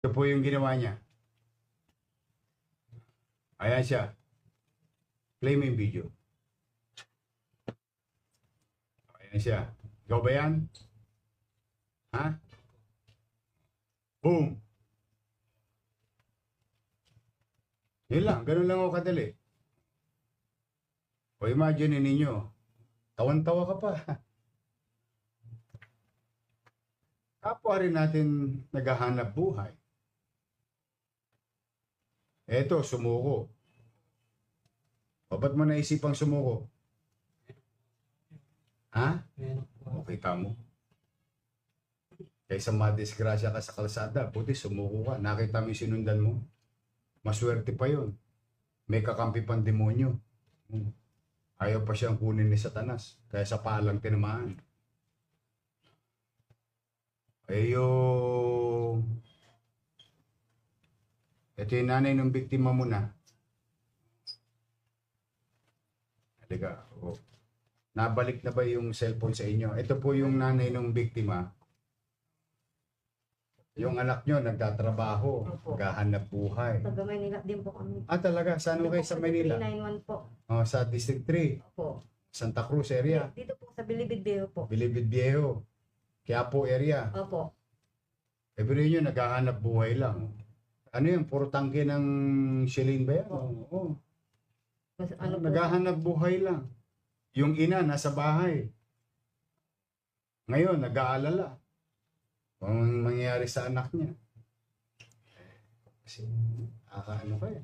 Ito po yung ginawa niya. Ayan siya. Play mo yung video. Ayan siya. Ikaw ba yan? Ha? Boom! Yun lang. Ganun lang ako kadali. O imagine ninyo. Tawan-tawa ka pa. Kapwa rin natin naghahanap buhay. Eto, sumuko. O ba't mo naisipang sumuko? Ha? O kita mo. Kaysa madisgrasya ka sa kalsada, buti sumuko ka. Nakita mo yung sinundan mo. Maswerte pa yun. May kakampi pang demonyo. Ayaw pa siyang kunin ni Satanas. Kaya sa palang tinamaan. Ito yung nanay ng biktima mo na. Halika. Oh. Nabalik na ba yung cellphone sa inyo? Ito po yung nanay ng biktima. Yung anak nyo nagtatrabaho, naghahanap buhay. Taga Maynila din po kami. Ah, talaga? Saan kayo sa Manila? 391 po. Oh, sa District 3, Opo. Santa Cruz area, Dito po sa Bilibid Viejo po. Bilibid Viejo, Quiapo area. Opo. Every nyo naghahanap buhay lang. Ano yun? Puro tangke ng shilling ba yan? Oo. Ano po? Naghahanap buhay lang. Yung ina nasa bahay. Ngayon, nag-aalala. Kung mangyayari sa anak niya. Kasi, ano ka eh.